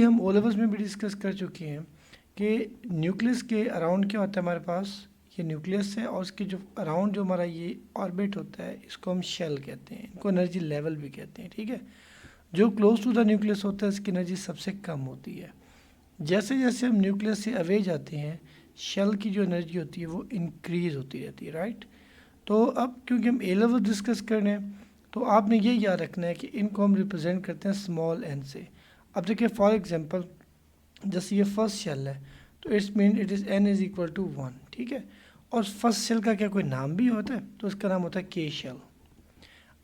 हम O levels में भी डिस्कस कर चुके हैं कि न्यूक्लियस के अराउंड क्या होता है हमारे पास, ये न्यूक्लियस है और उसके जो अराउंड जो हमारा ये ऑर्बिट होता है इसको हम शेल कहते हैं, इनको एनर्जी लेवल भी कहते हैं। ठीक है, जो क्लोज टू द न्यूक्लियस होता है इसकी एनर्जी सबसे कम होती है। जैसे जैसे हम न्यूक्लियस से अवे जाते हैं शेल की जो एनर्जी होती है वो इंक्रीज होती रहती है, राइट। तो अब क्योंकि हम ए लेवल डिस्कस कर रहे हैं तो आपने ये याद रखना है कि इनको हम रिप्रेजेंट करते हैं स्मॉल एन से। अब देखिए फॉर एग्जांपल जैसे ये फर्स्ट शेल है तो it's mean it is n is equal to 1। ठीक है, और फर्स्ट शेल का क्या कोई नाम भी होता है तो इसका नाम होता है के शेल।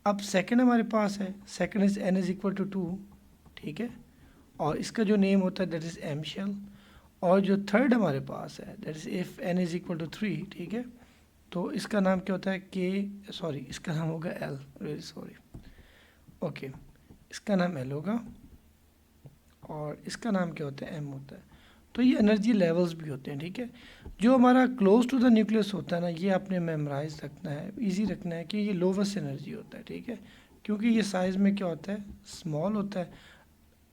अब सेकंड हमारे पास है, second is n is equal to 2। ठीक है, और इसका जो नेम होता है दैट इज़ एम शेल। और जो थर्ड हमारे पास है that is if n is equal to 3। ठीक है, तो इसका नाम क्या होता है के, सॉरी इसका नाम होगा एल, वेरी सॉरी, ओके, इसका नाम एल होगा और इसका नाम क्या होता है एम होता है। तो ये एनर्जी लेवल्स भी होते हैं। ठीक है, जो हमारा क्लोज टू द न्यूक्लियस होता है ना ये आपने मेमोराइज रखना है, इजी रखना है कि ये लोवेस्ट एनर्जी होता है। ठीक है, क्योंकि ये साइज़ में क्या होता है स्मॉल होता है।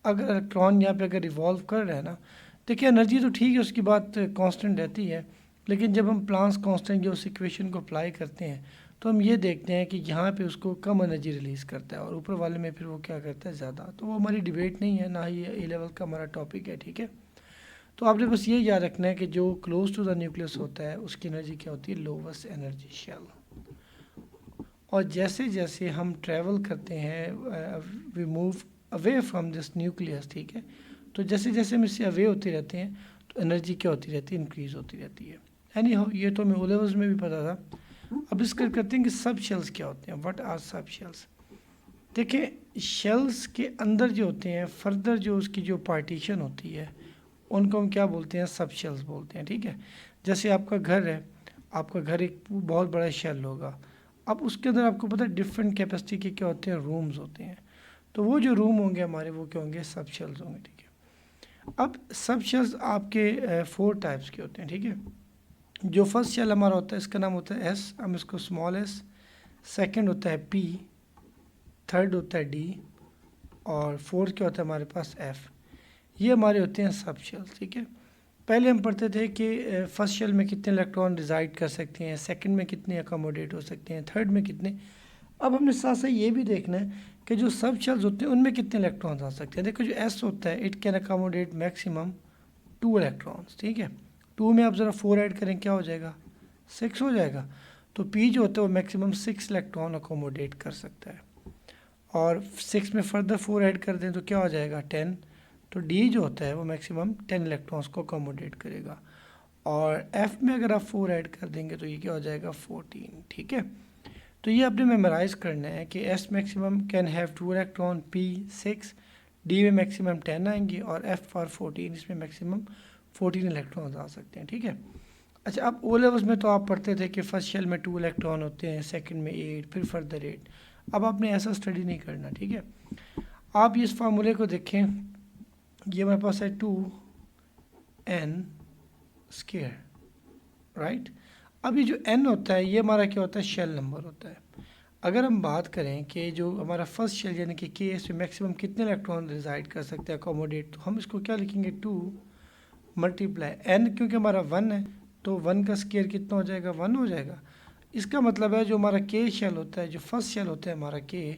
अगर इलेक्ट्रॉन यहाँ पे अगर रिवॉल्व कर रहा है ना, देखिए एनर्जी तो ठीक है उसकी बात कांस्टेंट रहती है, लेकिन जब हम प्लांक्स कांस्टेंट जो उस इक्वेशन को अप्लाई करते हैं तो हम ये देखते हैं कि यहाँ पे उसको कम एनर्जी रिलीज़ करता है और ऊपर वाले में फिर वो क्या करता है ज़्यादा। तो वो हमारी डिबेट नहीं है, ना ही ए लेवल का हमारा टॉपिक है। ठीक है, तो आपने बस ये याद रखना है कि जो क्लोज टू द न्यूक्लियस होता है उसकी एनर्जी क्या होती है लोवेस्ट एनर्जी शेल। और जैसे जैसे हम ट्रैवल करते हैं we move away from this nucleus. ठीक है, तो जैसे जैसे हम इससे अवे होते रहते हैं तो एनर्जी क्या होती रहती है इंक्रीज होती रहती है। एनी हाउ ये तो हमें ओ लेवल्स में भी पता था। अब इसका करते हैं कि सब शेल्स क्या होते हैं, व्हाट आर सब शेल्स। देखिए शेल्स के अंदर जो होते हैं फर्दर जो उसकी जो पार्टीशन होती है उनको हम क्या बोलते हैं सब शेल्स बोलते हैं। ठीक है, जैसे आपका घर है, आपका घर एक बहुत बड़ा शेल होगा। अब उसके अंदर आपको पता है डिफरेंट कैपेसिटी के क्या होते हैं रूम्स होते हैं, तो वो जो रूम होंगे हमारे वो क्या होंगे सब शेल्स होंगे। ठीक है, अब सब शेल्स आपके 4 टाइप्स के होते हैं। ठीक है, जो फर्स्ट शेल हमारा होता है इसका नाम होता है एस, हम इसको स्मॉल एस, सेकेंड होता है पी, थर्ड होता है डी और फोर्थ क्या होता है हमारे पास एफ। ये हमारे होते हैं सब शेल्स। ठीक है, पहले हम पढ़ते थे कि फर्स्ट शेल में कितने इलेक्ट्रॉन रिजाइड कर सकते हैं, सेकंड में कितने अकोमोडेट हो सकते हैं, थर्ड में कितने। अब हमने साथ साथ ये भी देखना है कि जो सब शेल्स होते हैं उनमें कितने इलेक्ट्रॉन्स आ सकते हैं। देखो जो एस होता है it can accommodate maximum 2 electrons. ठीक है, 2 में आप ज़रा 4 ऐड करें क्या हो जाएगा 6 हो जाएगा। तो पी जो होता है वो मैक्सिमम 6 इलेक्ट्रॉन अकोमोडेट कर सकता है और 6 में फर्दर 4 ऐड कर दें तो क्या हो जाएगा 10। तो डी जो होता है वो मैक्सिमम 10 इलेक्ट्रॉन्स को अकोमोडेट करेगा और एफ में अगर आप 4 ऐड कर देंगे तो ये क्या हो जाएगा 14। ठीक है, तो ये आपने मेमोराइज करना है कि S maximum can have 2 electron, P 6, D में मैक्सिमम 10 आएंगे और एफ फॉर 14 इसमें मैक्सिमम 14 इलेक्ट्रॉन्स आ सकते हैं। ठीक है, अच्छा अब ओ लेवल्स में तो आप पढ़ते थे कि फर्स्ट शेल में 2 इलेक्ट्रॉन होते हैं, सेकंड में 8, फिर फर्दर 8। अब आपने ऐसा स्टडी नहीं करना। ठीक है, आप इस फार्मूले को देखें, ये हमारे पास है 2n स्क्वायर, राइट। अब ये जो n होता है ये हमारा क्या होता है शेल नंबर होता है। अगर हम बात करें कि जो हमारा फर्स्ट शेल यानी कि के इसमें मैक्सिमम कितने इलेक्ट्रॉन रिजाइड कर सकते हैं अकोमोडेट, तो हम इसको क्या लिखेंगे 2 मल्टीप्लाई n, क्योंकि हमारा 1 है तो 1 का स्क्वायर कितना हो जाएगा 1 हो जाएगा। इसका मतलब है जो हमारा के शेल होता है, जो फर्स्ट शेल होता है हमारा के,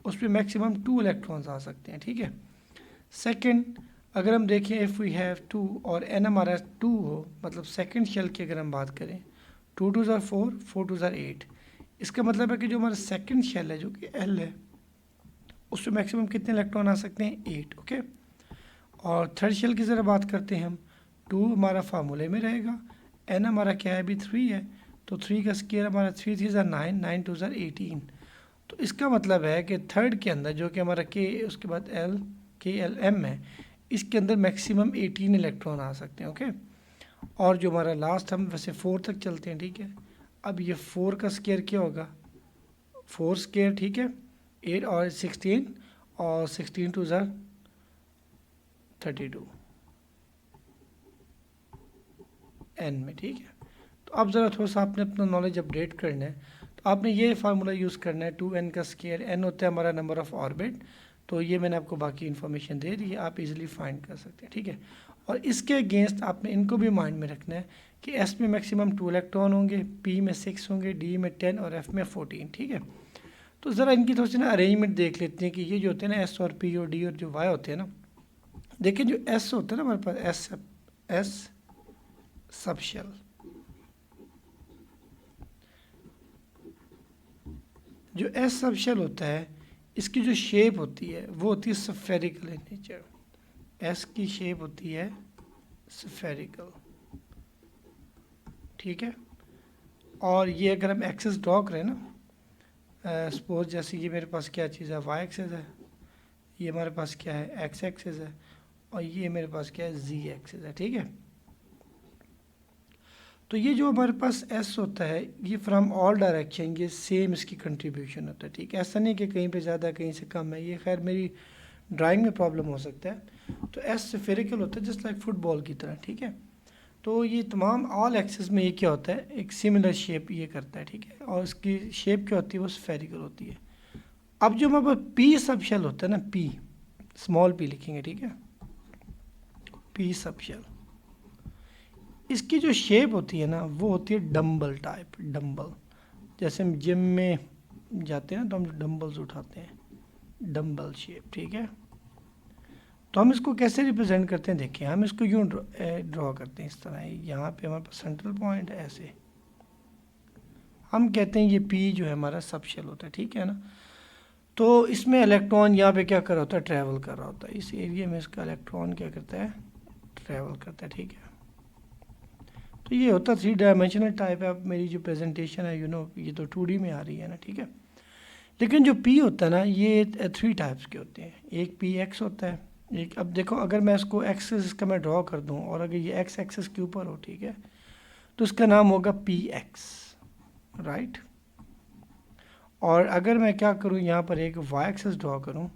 उस पर मैक्सिमम 2 इलेक्ट्रॉन्स आ सकते हैं। ठीक है, सेकंड अगर हम देखें इफ़ वी हैव 2 और n हमारा 2 हो, मतलब सेकंड शेल की अगर हम बात करें 2 2 ज़ार 4, 4 2 ज़ार 8, इसका मतलब है कि जो हमारा सेकंड शेल है जो कि l है उस पर मैक्सिमम कितने इलेक्ट्रॉन आ सकते हैं 8। ओके, और थर्ड शेल की ज़रा बात करते हैं हम, 2 हमारा फार्मूले में रहेगा, n हमारा क्या है अभी 3 है, तो 3 का स्क्वायर हमारा 3 3 ज़ार 9, 9 2 ज़ार 18। तो इसका मतलब है कि थर्ड के अंदर जो कि हमारा के उसके बाद एल के एल एम है, इसके अंदर मैक्सिमम 18 इलेक्ट्रॉन आ सकते हैं। ओके, और जो हमारा लास्ट हम वैसे 4 तक चलते हैं। ठीक है, अब ये 4 का स्क्वायर क्या होगा 4 स्क्वायर, ठीक है 8 और 16 और 16 2 ज़ार 32 एन में। ठीक है, तो अब ज़रा थोड़ा सा आपने अपना नॉलेज अपडेट करना है, तो आपने ये फार्मूला यूज़ करना है 2n का स्क्वायर, n होता है हमारा नंबर ऑफ़ ऑर्बिट, तो ये मैंने आपको बाकी इन्फॉर्मेशन दे दी है, आप इजीली फाइंड कर सकते हैं, ठीक है। और इसके अगेंस्ट आपने इनको भी माइंड में रखना है कि एस में मैक्सिमम 2 इलेक्ट्रॉन होंगे, पी में 6 होंगे, डी में 10 और एफ में 14, ठीक है। तो ज़रा इनकी थोड़ी सी ना अरेंजमेंट देख लेते हैं कि ये जो होते हैं ना एस और पी और डी और जो वाई होते हैं ना, देखिए जो एस होता है ना हमारे पास एस सब शेल, जो एस सब शेल होता है इसकी जो शेप होती है वो होती है स्फेरिकल इन नेचर। एस की शेप होती है स्फेरिकल, ठीक है। और ये अगर हम एक्सेस ड्रॉ करें ना, सपोज जैसे ये मेरे पास क्या चीज़ है, वाई एक्सेस है, ये हमारे पास क्या है, एक्स एक्सेस है, और ये मेरे पास क्या है, जी एक्सेस है, ठीक है। तो ये जो हमारे पास एस होता है ये फ्रॉम ऑल डायरेक्शन ये सेम इसकी कंट्रीब्यूशन होता है, ठीक है। ऐसा नहीं कि कहीं पे ज़्यादा कहीं से कम है, ये खैर मेरी ड्राइंग में प्रॉब्लम हो सकता है। तो एस स्फेरिकल होता है जस्ट लाइक फुटबॉल की तरह, ठीक है। तो ये तमाम ऑल एक्सेस में ये क्या होता है, एक सिमिलर शेप ये करता है, ठीक है। और इसकी शेप क्या होती है, वो स्फेरिकल होती है। अब जो हमारे पास पी सब शेल होता है ना, पी स्मॉल पी लिखेंगे, ठीक है, पी सब शेल, इसकी जो शेप होती है ना वो होती है डम्बल टाइप, डम्बल। जैसे हम जिम में जाते हैं ना तो हम डम्बल्स उठाते हैं, डम्बल शेप, ठीक है। तो हम इसको कैसे रिप्रेजेंट करते हैं, देखिए हम इसको यूँ ड्रॉ करते हैं इस तरह, यहाँ पे हमारे पास सेंट्रल पॉइंट है, ऐसे हम कहते हैं ये पी जो है हमारा सब शेल होता है, ठीक है ना। तो इसमें इलेक्ट्रॉन यहाँ पे क्या कर रहा होता है, ट्रैवल कर रहा होता है, इस एरिया में इसका इलेक्ट्रॉन क्या करता है, ट्रैवल करता है, ठीक है। तो ये होता 3 डायमेंशनल टाइप है। अब मेरी जो प्रेजेंटेशन है ये तो 2D में आ रही है ना, ठीक है। लेकिन जो पी होता है ना ये 3 टाइप्स के होते हैं, एक पी एक्स होता है, एक, अब देखो अगर मैं इसको एक्सेस का मैं ड्रॉ कर दूं और अगर ये एक्स एक्सेस के ऊपर हो, ठीक है, तो इसका नाम होगा पी एक्स, राइट। और अगर मैं क्या करूं, यहाँ पर एक वाई एक्सेस ड्रॉ करूं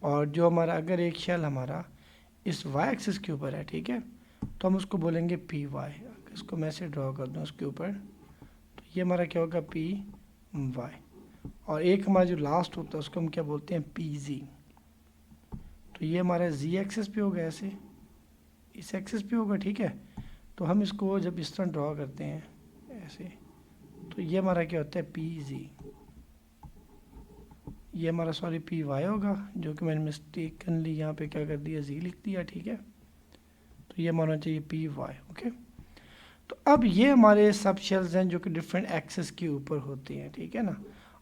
और जो हमारा अगर एक शेल हमारा इस वाई एक्सेस के ऊपर है, ठीक है, तो हम उसको बोलेंगे पी वाई। इसको मैं से ड्रॉ कर दूँ उसके ऊपर, तो ये हमारा क्या होगा, पी वाई। और एक हमारा जो लास्ट होता है उसको हम क्या बोलते हैं, पी जी। तो ये हमारा जी एक्सेस पे होगा, ऐसे इस एक्सेस पे होगा, ठीक है। तो हम इसको जब इस तरह ड्रॉ करते हैं ऐसे, तो ये हमारा क्या होता है, पी जी। ये हमारा सॉरी पी वाई होगा, जो कि मैंने मिस्टेकनली यहाँ पे क्या कर दिया, जी लिख दिया, ठीक है। तो ये हमारा चाहिए पी वाई, ओके। तो अब ये हमारे सब शेल्स हैं जो कि डिफरेंट एक्सेस के ऊपर होती हैं, ठीक है ना।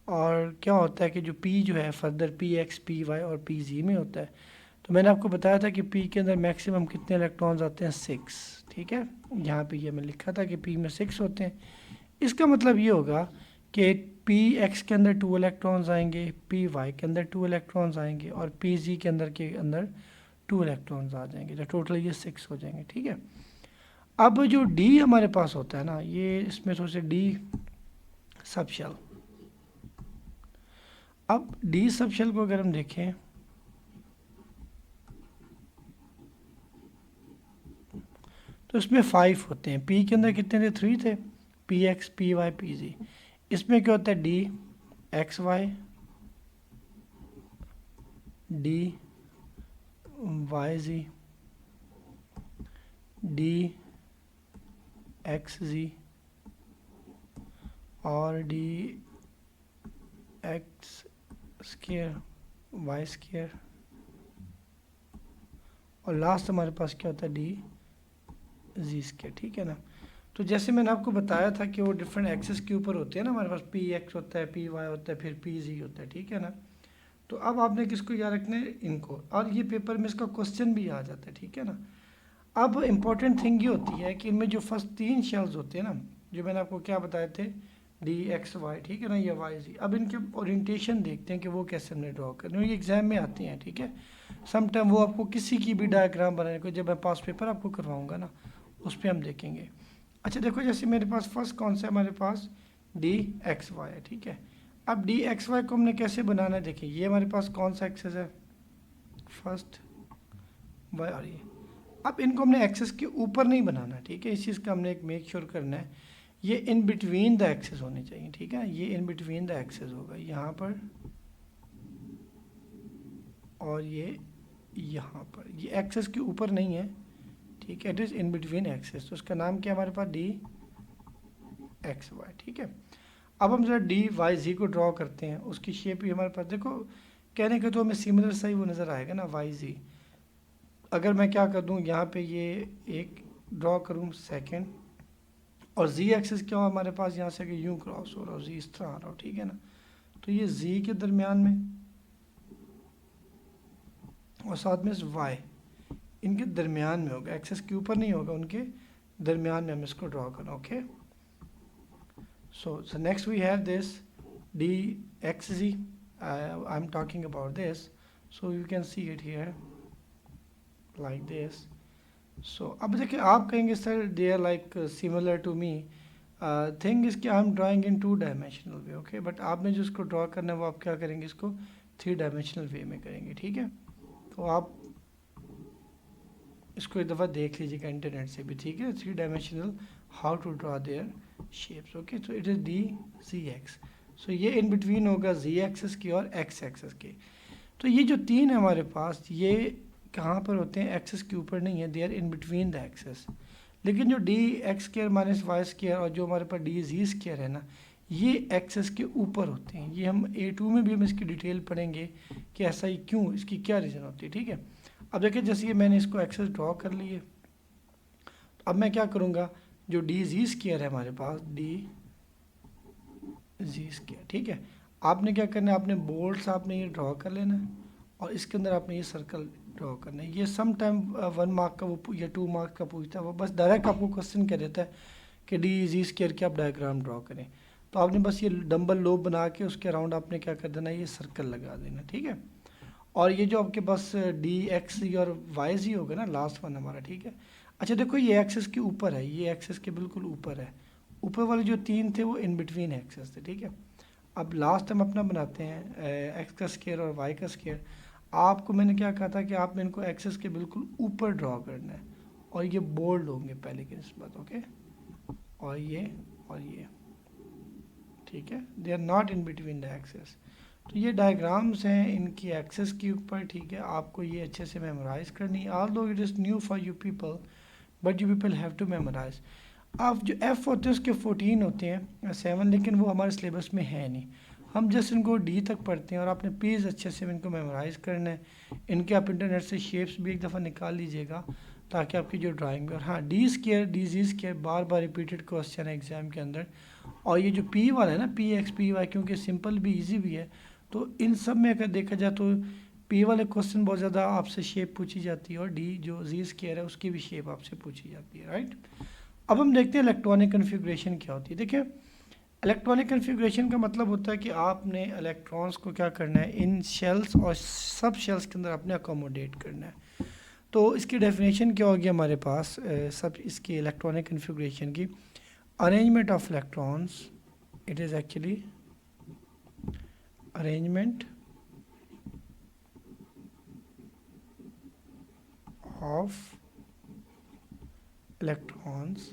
और क्या होता है कि जो पी जो है further P X P Y और पी जी में होता है। तो मैंने आपको बताया था कि पी के अंदर मैक्सिमम कितने इलेक्ट्रॉन्स आते हैं, 6, ठीक है। यहाँ पे ये मैं लिखा था कि पी में 6 होते हैं। इसका मतलब ये होगा कि पी एक्स के अंदर 2 इलेक्ट्रॉन्स आएंगे, पी वाई के अंदर 2 इलेक्ट्रॉन्स आएंगे और पी जी के अंदर 2 इलेक्ट्रॉन्स आ जाएंगे, तो टोटल ये 6 हो जाएंगे, ठीक है। अब जो डी हमारे पास होता है ना, ये इसमें थोड़े से डी सब शेल। अब डी सब शेल को अगर हम देखें तो इसमें 5 होते हैं। पी के अंदर कितने थे, 3 थे, P X P Y P Z. इसमें क्या होता है, D X Y, D Y Z, D X Z और D x square Y square, और लास्ट हमारे पास क्या होता है, डी जी स्क्वायर, ठीक है ना। तो जैसे मैंने आपको बताया था कि वो डिफरेंट एक्सेस के ऊपर होते हैं ना, हमारे पास पी एक्स होता है, पी वाई होता है, फिर पी जी होता है, ठीक है ना। तो अब आपने किसको याद रखना है, इनको, और ये पेपर में इसका क्वेश्चन भी आ जाता है, ठीक है ना। अब इम्पॉर्टेंट थिंग ये होती है कि इनमें जो फर्स्ट 3 शेल्स होते हैं ना, जो मैंने आपको क्या बताए थे, डी एक्स वाई, ठीक है ना, या वाई जी। अब इनके ओरिएंटेशन देखते हैं कि वो कैसे हमने ड्रॉ करने, ये एग्जाम में आती हैं, ठीक है। समटाइम वो आपको किसी की भी डायग्राम बनाने को, जब मैं पास पेपर आपको करवाऊंगा ना, उस पर हम देखेंगे। अच्छा देखो, जैसे मेरे पास फर्स्ट कौन सा है, हमारे पास डी एक्स वाई है, ठीक है। अब डी एक्स वाई को हमने कैसे बनाना है, देखिए ये हमारे पास कौन सा एक्सेस है, फर्स्ट वाई, और ये अब इनको हमने एक्सेस के ऊपर नहीं बनाना, ठीक है। इस चीज़ का हमने एक मेक श्योर करना है, ये इन बिटवीन द एक्सेस होने चाहिए, ठीक है। ये इन बिटवीन द एक्सेस होगा यहाँ पर, और ये यहाँ पर, ये एक्सेस के ऊपर नहीं है, ठीक है, it is in between axes, तो उसका नाम क्या है हमारे पास, डी एक्स वाई, ठीक है। अब हम जरा डी वाई जी को ड्रॉ करते हैं, उसकी शेप भी हमारे पास देखो, कहने के तो हमें सिमिलर सा ही वो नज़र आएगा ना, वाई जी। अगर मैं क्या कर दूँ यहाँ पे ये एक ड्रॉ करूँ सेकेंड, और जी एक्सेस क्या हो हमारे पास, यहाँ से कि यूँ क्रॉस हो रहा हो, जी इस तरह आ रहा हो, ठीक है ना, तो ये जी के दरमियान में और साथ में वाई इनके दरमियान में होगा, एक्सेस के ऊपर नहीं होगा, उनके दरमियान में हम इसको ड्रॉ करना, okay. So next we have this dxz. I'm talking about this, so you can see it here like this. So अब देखिए आप कहेंगे sir they are like similar to me. Thing is कि I'm drawing in 2 dimensional way, okay, but आपने जो इसको draw करना है वो आप क्या करेंगे, इसको 3 dimensional वे में करेंगे, ठीक है। तो आप इसको एक दफ़ा देख लीजिएगा इंटरनेट से भी, ठीक है, 3 dimensional how to draw there shapes, okay. तो it is D Z X, so ये इन बिटवीन होगा जी एक्सेस की और एक्स एक्सेस की। तो ये जो तीन है हमारे पास, ये कहाँ पर होते हैं, एक्सेस के ऊपर नहीं है, they are in between the axes. लेकिन जो d x square minus y square और जो हमारे पास डी जी स्क्वायर है ना, ये एक्सेस के ऊपर होते हैं। ये हम A2 में भी हम इसकी डिटेल पढ़ेंगे कि ऐसा ही क्यों, इसकी क्या रीज़न होती है, ठीक है। अब देखिए जैसे ये मैंने इसको एक्सेस ड्रॉ कर लिए, अब मैं क्या करूँगा, जो डी जी स्क्वायर है हमारे पास, डी जी स्क्वायर, ठीक है, आपने क्या करना है, आपने बोल्ड से आपने ये ड्रॉ कर लेना है और इसके अंदर आपने ये सर्कल ड्रॉ करना है। ये सम टाइम 1 मार्क का वो या 2 मार्क का पूछता है, वो बस डायरेक्ट आपको क्वेश्चन कह देता है कि डी जी स्क्वायर की आप डायग्राम ड्रॉ करें। तो आपने बस ये डंबल लोब बना के उसके अराउंड आपने क्या कर देना, ये सर्कल लगा देना, ठीक है। और ये जो आपके पास डी एक्स जी और वाई जी होगा ना, लास्ट वन हमारा, ठीक है। अच्छा देखो ये एक्सेस के ऊपर है, ये एक्सेस के बिल्कुल ऊपर है, ऊपर वाले जो तीन थे वो इन बिटवीन एक्सेस थे, ठीक है। अब लास्ट हम अपना बनाते हैं एक्स का स्क्वायर और वाई का स्क्वायर। आपको मैंने क्या कहा था कि आपने इनको एक्सेस के बिल्कुल ऊपर ड्रॉ करना है और ये बोल्ड होंगे पहले की निस्बत, ओके, और ये ठीक है, they are not in between the axes. तो ये डायग्राम्स हैं इनकी एक्सेस के ऊपर, ठीक है। आपको ये अच्छे से मेमोराइज करनी है, although it is new for you people, but you people have to memorise. अब जो एफ़ होते हैं उसके 14 होते हैं 7, लेकिन वो हमारे सिलेबस में है नहीं, हम जस्ट इनको डी तक पढ़ते हैं। और आपने प्लीज़ अच्छे से इनको मेमोराइज़ करना है। इनके आप इंटरनेट से शेप्स भी एक दफ़ा निकाल लीजिएगा ताकि आपकी जो ड्राइंग में, और हाँ D square D Z square बार बार रिपीटेड क्वेश्चन है एग्ज़ाम के अंदर। और ये जो पी वाला है ना, पी एक्स पी वाई, क्योंकि सिंपल भी ईजी भी है, तो इन सब में अगर देखा जाए तो पी वाले क्वेश्चन बहुत ज़्यादा आपसे शेप पूछी जाती है और डी जो जी स्क्वायर है उसकी भी शेप आपसे पूछी जाती है, राइट। अब हम देखते हैं इलेक्ट्रॉनिक कन्फिग्रेशन क्या होती है। देखिए इलेक्ट्रॉनिक कन्फिग्रेशन का मतलब होता है कि आपने इलेक्ट्रॉन्स को क्या करना है, इन शेल्स और सब शेल्स के अंदर आपने अकोमोडेट करना है। तो इसकी डेफिनेशन क्या होगी हमारे पास, सब इसकी इलेक्ट्रॉनिक कन्फिग्रेशन की, arrangement of electrons, it is actually arrangement of electrons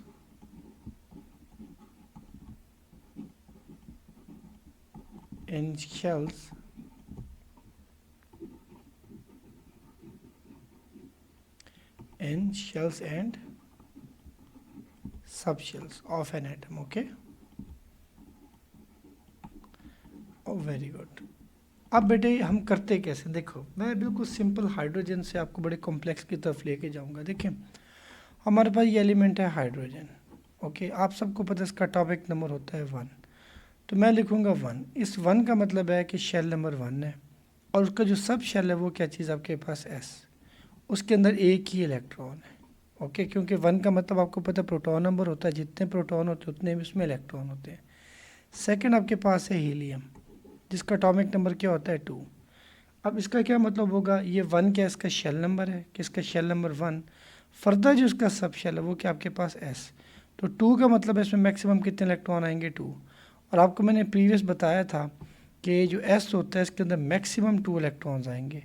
in shells and subshells of an atom, okay. Very good. अब बेटे हम करते कैसे, देखो मैं बिल्कुल सिंपल हाइड्रोजन से आपको बड़े कॉम्प्लेक्स की तरफ लेके जाऊंगा। देखिए हमारे पास ये एलिमेंट है हाइड्रोजन, ओके, आप सबको पता है इसका एटॉमिक नंबर होता है 1, तो मैं लिखूंगा 1। इस 1 का मतलब है कि शेल नंबर 1 है और उसका जो सब शेल है वो क्या चीज़ आपके पास S, उसके अंदर एक ही इलेक्ट्रॉन है, ओके, क्योंकि 1 का मतलब आपको पता है प्रोटॉन नंबर होता है, जितने प्रोटॉन होते हैं उतने उसमें इलेक्ट्रॉन होते हैं। सेकेंड आपके पास है हीलियम जिसका एटॉमिक नंबर क्या होता है 2। अब इसका क्या मतलब होगा, ये 1 क्या इसका शेल नंबर है, किसका शेल नंबर 1, फर्दर जो इसका सब शेल है वो क्या आपके पास S, तो 2 का मतलब है इसमें मैक्सिमम कितने इलेक्ट्रॉन आएंगे 2। और आपको मैंने प्रीवियस बताया था कि जो S होता है इसके अंदर मैक्सिमम 2 इलेक्ट्रॉन्स आएंगे,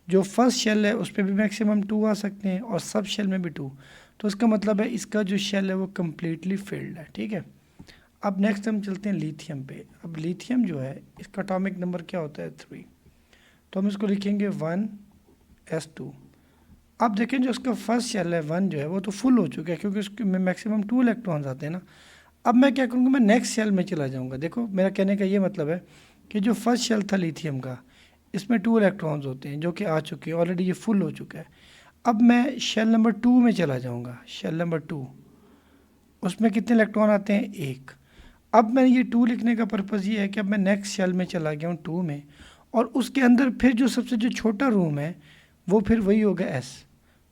जो फर्स्ट शेल है उस पर भी मैक्सिमम 2 आ सकते हैं और सब शेल में भी 2, तो इसका मतलब है इसका जो शेल है वो कम्प्लीटली फिल्ड है, ठीक है। अब नेक्स्ट हम चलते हैं लिथियम पे। अब लिथियम जो है इसका एटॉमिक नंबर क्या होता है 3, तो हम इसको लिखेंगे 1 S2। अब देखें जो उसका फर्स्ट शेल है 1 जो है वो तो फुल हो चुका है क्योंकि उसके में मैक्सिमम 2 इलेक्ट्रॉन्स आते हैं ना। अब मैं क्या करूँगा, मैं नेक्स्ट शेल में चला जाऊँगा। देखो मेरा कहने का ये मतलब है कि जो फर्स्ट शेल था लिथियम का, इसमें 2 इलेक्ट्रॉन्स होते हैं जो कि आ चुके हैं ऑलरेडी, ये फुल हो चुका है। अब मैं शेल नंबर 2 में चला जाऊँगा, शेल नंबर 2, उसमें कितने इलेक्ट्रॉन आते हैं, 1। अब मैंने ये 2 लिखने का पर्पज़ ये है कि अब मैं नेक्स्ट शेल में चला गया हूँ 2 में, और उसके अंदर फिर जो सबसे जो छोटा रूम है वो फिर वही होगा S।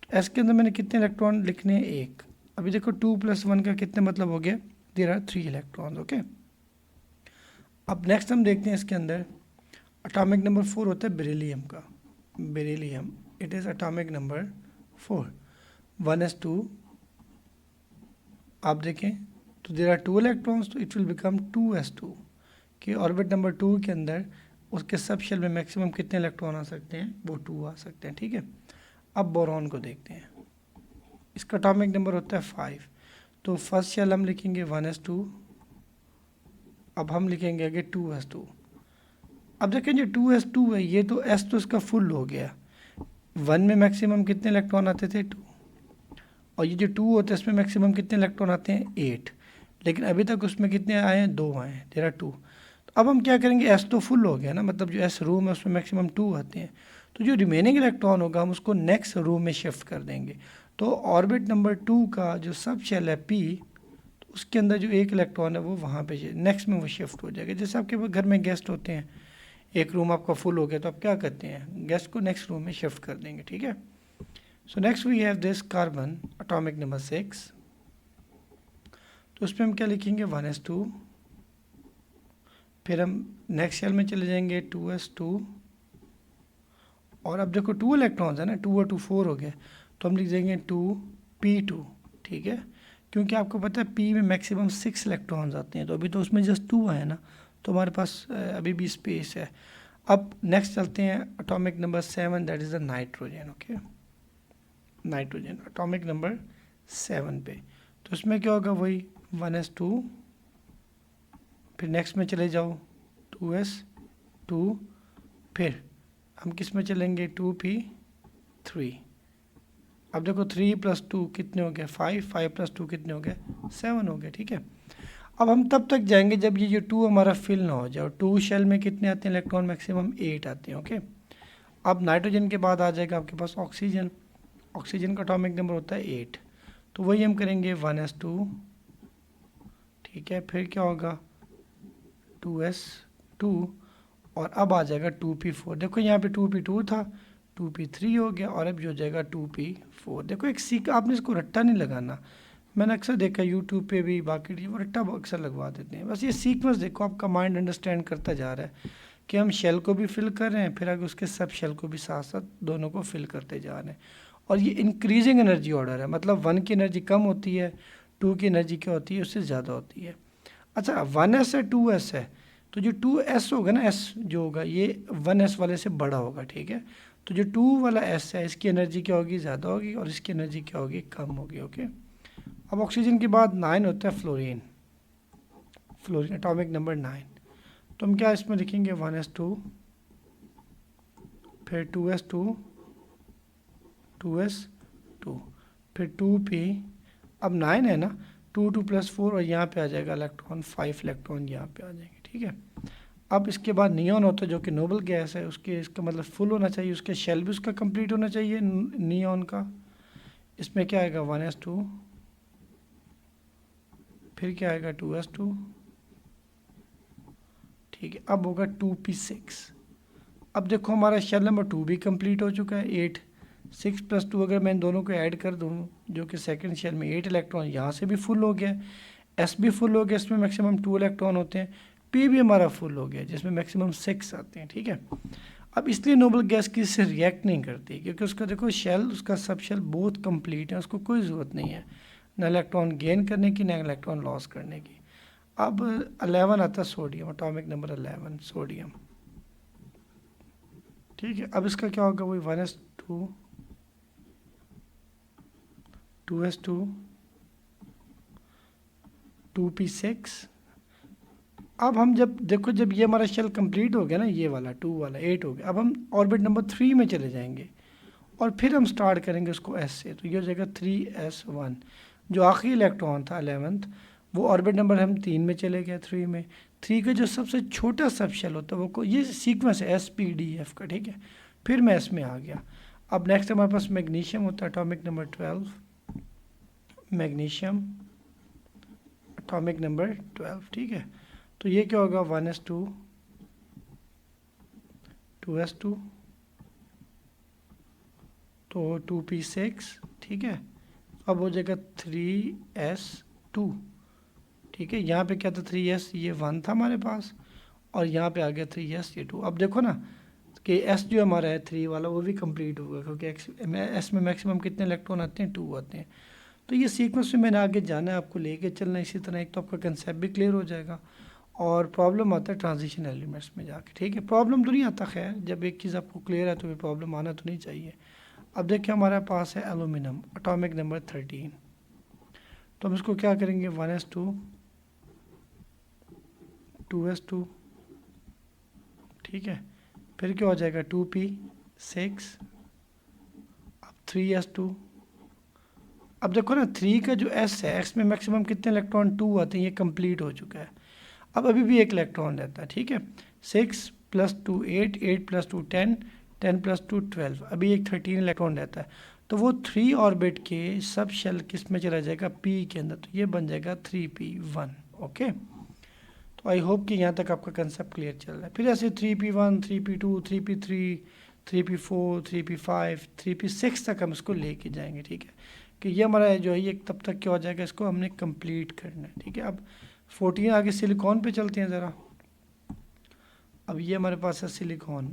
तो S के अंदर मैंने कितने इलेक्ट्रॉन लिखने हैं, 1। अभी देखो 2 + 1 का कितने मतलब हो गया, देयर आर 3 इलेक्ट्रॉन। ओके, अब नेक्स्ट हम देखते हैं इसके अंदर एटॉमिक नंबर 4 होता है बेरिलियम का। Beryllium, it is atomic number 4, 1s2। आप देखें तो देयर आर 2 इलेक्ट्रॉन्स, तो इट विल बिकम 2s2 कि ऑर्बिट नंबर 2 के अंदर उसके सब शेल में मैक्सिमम कितने इलेक्ट्रॉन आ सकते हैं, वो 2 आ सकते हैं। ठीक है, अब बोरॉन को देखते हैं। इसका एटॉमिक नंबर होता है 5, तो फर्स्ट शेल हम लिखेंगे 1s2। अब हम लिखेंगे आगे 2s2। अब देखें जो 2s2 है ये तो S तो इसका फुल हो गया, 1 में मैक्सिमम कितने इलेक्ट्रॉन आते थे, 2, और ये जो 2 होता है इसमें मैक्सिमम कितने इलेक्ट्रॉन आते हैं, 8। लेकिन अभी तक उसमें कितने आए हैं, 2 आए हैं, देयर आर 2। तो अब हम क्या करेंगे, S तो फुल हो गया ना, मतलब जो S रूम है उसमें मैक्सिमम 2 आते हैं, तो जो रिमेनिंग इलेक्ट्रॉन होगा हम उसको नेक्स्ट रूम में शिफ्ट कर देंगे। तो ऑर्बिट नंबर 2 का जो सब शेल है P, तो उसके अंदर जो 1 इलेक्ट्रॉन है वो वहाँ पे नेक्स्ट में वो शिफ्ट हो जाएगा। जैसे आपके घर में गेस्ट होते हैं, एक रूम आपका फुल हो गया तो आप क्या करते हैं, गेस्ट को नेक्स्ट रूम में शिफ्ट कर देंगे। ठीक है, so next we have this carbon atomic number 6, तो उसमें हम क्या लिखेंगे, 1s2। फिर हम नेक्स्ट शेल में चले जाएंगे 2s2, और अब देखो 2 इलेक्ट्रॉन्स है ना, 2 और 2 4 हो गए, तो हम लिख देंगे 2p2। ठीक है, क्योंकि आपको पता है P में मैक्सिमम 6 इलेक्ट्रॉन्स आते हैं, तो अभी तो उसमें जस्ट 2 आए ना, तो हमारे पास अभी भी स्पेस है। अब नेक्स्ट चलते हैं atomic number 7, that is the nitrogen. Okay, nitrogen atomic number 7 पे, तो उसमें क्या होगा, वही 1s2। फिर नेक्स्ट में चले जाओ 2s2, फिर हम किस में चलेंगे, 2p3। अब देखो 3 + 2 कितने हो गए, 5, 5 + 2 कितने हो गए, 7 हो गए। ठीक है, अब हम तब तक जाएंगे जब ये जो 2 हमारा फिल ना हो जाए। 2 शेल में कितने आते हैं इलेक्ट्रॉन, मैक्सिमम 8 आते हैं। ओके, अब नाइट्रोजन के बाद आ जाएगा आपके पास ऑक्सीजन। ऑक्सीजन का एटॉमिक नंबर होता है 8, तो वही हम करेंगे 1s2। ठीक है, फिर क्या होगा, 2s2, और अब आ जाएगा 2p4। देखो यहाँ पे 2p2 था, 2p3 हो गया, और अब जो हो जाएगा 2p4। देखो एक सीख, आपने इसको रट्टा नहीं लगाना, मैंने अक्सर देखा यूट्यूब पे भी, बाकी वो रट्टा अक्सर लगवा देते हैं। बस ये सीक्वेंस देखो, आपका माइंड अंडरस्टैंड करता जा रहा है कि हम शेल को भी फिल कर रहे हैं, फिर आगे उसके सब शेल को भी साथ साथ दोनों को फिल करते जा रहे हैं। और ये इंक्रीजिंग एनर्जी ऑर्डर है, मतलब 1 की एनर्जी कम होती है, 2 की एनर्जी क्या होती है, उससे ज़्यादा होती है। अच्छा 1s है 2s है, तो जो 2s होगा ना, s जो होगा ये 1s वाले से बड़ा होगा। ठीक है, तो जो 2 वाला s है इसकी एनर्जी क्या होगी, ज़्यादा होगी, और इसकी एनर्जी क्या होगी, कम होगी। ओके, अब ऑक्सीजन के बाद 9 होता है फ्लोरीन। फ्लोरीन एटॉमिक नंबर 9, तो हम क्या इसमें लिखेंगे, 1s2, फिर 2s2, 2s2, फिर 2p। अब 9 है ना, 2 2 + 4, और यहाँ पे आ जाएगा इलेक्ट्रॉन, 5 इलेक्ट्रॉन यहाँ पे आ जाएंगे। ठीक है, अब इसके बाद नियॉन होता है जो कि नोबल गैस है, उसके इसका मतलब फुल होना चाहिए, उसके शेल भी उसका कंप्लीट होना चाहिए नियॉन का। इसमें क्या आएगा, 1s2, फिर क्या आएगा, 2s2। ठीक है, अब होगा 2p6। अब देखो हमारा शेल नंबर 2 भी कंप्लीट हो चुका है, 8। 6 + 2 अगर मैं इन दोनों को ऐड कर दूँ, जो कि सेकंड शेल में 8 इलेक्ट्रॉन, यहाँ से भी फुल हो गया, एस भी फुल हो गया, इसमें मैक्सिमम 2 इलेक्ट्रॉन होते हैं, पी भी हमारा फुल हो गया जिसमें मैक्सिमम 6 आते हैं। ठीक है, अब इसलिए नोबल गैस किसी से रिएक्ट नहीं करती, क्योंकि उसका देखो शेल, उसका सब शेल बहुत कंप्लीट है, उसको कोई ज़रूरत नहीं है न इलेक्ट्रॉन गेन करने की, न इलेक्ट्रॉन लॉस करने की। अब 11 आता है सोडियम, एटॉमिक नंबर 11 सोडियम। ठीक है, अब इसका क्या होगा, वही 1s2, 2s2, 2p6। अब हम जब देखो, जब ये हमारा शेल कंप्लीट हो गया ना, ये वाला 2 वाला 8 हो गया, अब हम ऑर्बिट नंबर 3 में चले जाएंगे। और फिर हम स्टार्ट करेंगे उसको एस से, तो ये हो जाएगा 3s1। जो आखिरी इलेक्ट्रॉन था 11th, वो ऑर्बिट नंबर हम 3 में चले गए, 3 में। 3 का जो सबसे छोटा सब शेल होता है वो ये सीक्वेंस है SP-D-F का, ठीक है। फिर मैं एस में आ गया। अब नेक्स्ट हमारे पास मैग्नीशियम होता है, atomic number 12, magnesium atomic number 12, ठीक है। तो ये क्या होगा, 1s2, 2s2, तो 2p6, ठीक है। अब हो जाएगा 3s2, ठीक है। यहाँ पे क्या था, 3s, ये 1 था हमारे पास, और यहाँ पे आ गया 3s, ये 2। अब देखो ना कि s जो हमारा है 3 वाला, वो भी कंप्लीट होगा, क्योंकि s में मैक्सिमम कितने इलेक्ट्रॉन आते हैं, 2 आते हैं। तो ये सीक्वेंस में मैंने आगे जाना है, आपको लेके चलना है इसी तरह। एक तो आपका कंसेप्ट भी क्लियर हो जाएगा, और प्रॉब्लम आता है ट्रांजिशन एलिमेंट्स में जाके, ठीक है। प्रॉब्लम तो नहीं आता, खैर जब एक चीज़ आपको क्लियर है तो फिर प्रॉब्लम आना तो नहीं चाहिए। अब देखिए हमारे पास है एल्यूमिनियम, एटॉमिक नंबर 13। तो हम इसको क्या करेंगे, 1s2, 2s2, ठीक है। फिर क्या हो जाएगा, 2p6, अब 3s2। अब देखो ना 3 का जो s है, x में मैक्सिमम कितने इलेक्ट्रॉन, 2 आते हैं, ये कंप्लीट हो चुका है। अब अभी भी एक इलेक्ट्रॉन रहता है, ठीक है। 6 + 2 8, 8 + 2 10, 10 + 2 12, अभी एक 13 इलेक्ट्रॉन रहता है। तो वो 3 ऑर्बिट के सब शेल किस में चला जाएगा, p के अंदर, तो ये बन जाएगा 3p1। ओके, तो आई होप कि यहाँ तक आपका कंसेप्ट क्लियर चल रहा है। फिर ऐसे 3p1, 3p2, 3p3, 3p4, 3p5, 3p6 तक हम इसको लेके जाएंगे, ठीक है। कि ये हमारा जो है ये तब तक क्या हो जाएगा, इसको हमने कंप्लीट करना है, ठीक है। अब 14 आगे सिलिकॉन पे चलते हैं ज़रा। अब ये हमारे पास है silicon,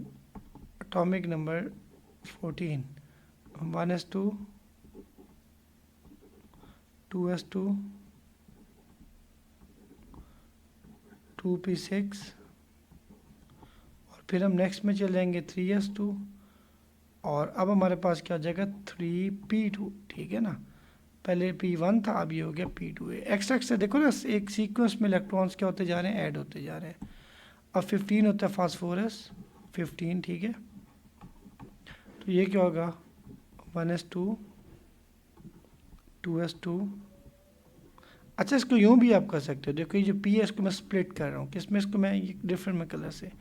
atomic number 14, 1s2, 2s2, 2p6, और फिर हम नेक्स्ट में चल जाएंगे 3s2, और अब हमारे पास क्या हो जाएगा, 3p2, ठीक है ना। पहले p1 था, अब ये हो गया p2। एक्स्ट्रा एक्स्ट्रा देखो ना, एक सीक्वेंस में इलेक्ट्रॉन्स क्या होते जा रहे हैं, ऐड होते जा रहे हैं। अब 15 होता है फास्फोरस, 15, ठीक है। तो ये क्या होगा, 1s2, 2s2। अच्छा, इसको यूँ भी आप कर सकते हो, देखो ये जो p है इसको मैं स्प्लिट कर रहा हूँ, किसमें, इसको मैं डिफरेंट में कलर से,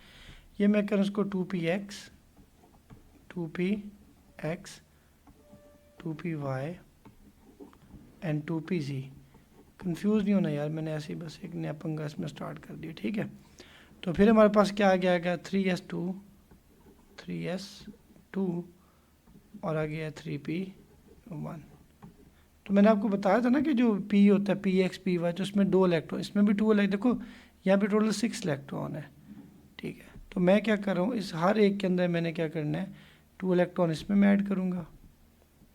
ये मैं करूँ इसको 2px, 2px, 2py and 2pz। Confuse नहीं होना यार, मैंने ऐसे ही बस एक नया पंगा इसमें स्टार्ट कर दिया, ठीक है। तो फिर हमारे पास क्या आ गया, 3s2, 3s2, और आ गया 3p1। तो मैंने आपको बताया था ना कि जो p होता है px py, तो उसमें 2 इलेक्ट्रॉन, इसमें भी 2 इलेक्ट्रॉन, देखो यहाँ पे टोटल 6 इलेक्ट्रॉन है, ठीक है। तो मैं क्या कर रहा हूँ, इस हर एक के अंदर मैंने क्या करना है, 2 इलेक्ट्रॉन इसमें मैं ऐड करूँगा,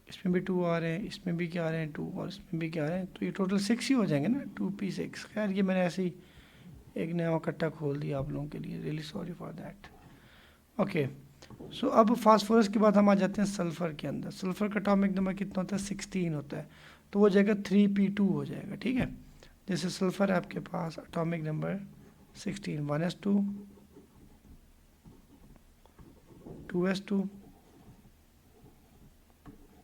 इसमें भी 2 आ रहे हैं, इसमें भी क्या आ रहे हैं 2, और इसमें भी क्या आ रहे हैं, तो ये टोटल 6 ही हो जाएंगे ना, 2p6। खैर ये मैंने ऐसे ही एक नया कट्टा खोल दिया आप लोगों के लिए, really sorry for that. Okay, so अब फास्फोरस के बाद हम आ जाते हैं सल्फ़र के अंदर। सल्फ़र का एटॉमिक नंबर कितना होता है, 16 होता है, तो वो जाएगा 3p2 हो जाएगा, ठीक है। जैसे सल्फ़र है आपके पास, एटॉमिक नंबर 16, 1s2, 2s2,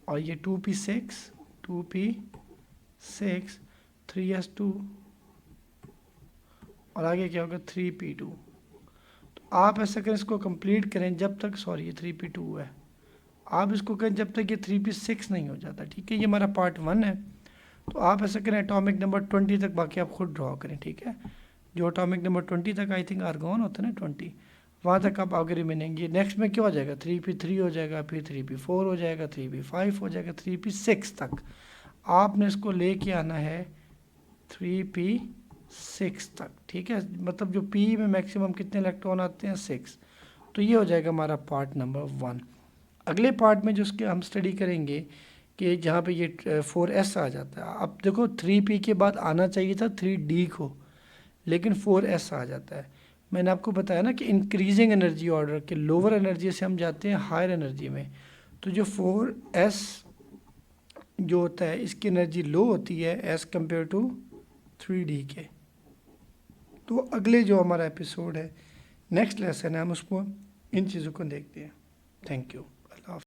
और ये 2p6, 2p6, 3s2, और आगे क्या होगा 3p2। तो आप ऐसा करें, इसको कंप्लीट करें जब तक, सॉरी ये 3p2 है, आप इसको करें जब तक ये 3p6 नहीं हो जाता, ठीक है। ये हमारा पार्ट 1 है। तो आप ऐसा करें एटॉमिक नंबर 20 तक, बाकी आप खुद ड्रॉ करें, ठीक है। जो एटॉमिक नंबर 20 तक आई थिंक आर्गॉन होता है ना 20, वहाँ तक आप आगे रिमेनेंगे। नेक्स्ट में क्या हो जाएगा, 3p3 हो जाएगा, फिर 3p4 हो जाएगा, 3p5 हो जाएगा, 3p6 तक आपने इसको लेके आना है 3p6 तक, ठीक है। मतलब जो p में मैक्सिमम कितने इलेक्ट्रॉन आते हैं, 6। तो ये हो जाएगा हमारा पार्ट नंबर 1। अगले पार्ट में जो उसके हम स्टडी करेंगे कि जहाँ पे ये 4s आ जाता है। अब देखो 3p के बाद आना चाहिए था 3d को, लेकिन 4s आ जाता है। मैंने आपको बताया ना कि इंक्रीजिंग एनर्जी ऑर्डर के लोअर एनर्जी से हम जाते हैं हायर एनर्जी में। तो जो 4s जो होता है, इसकी एनर्जी लो होती है एज़ कम्पेयर टू 3d के। तो अगले जो हमारा एपिसोड है, नेक्स्ट लेसन है, हम उसको इन चीज़ों को देखते हैं। Thank you.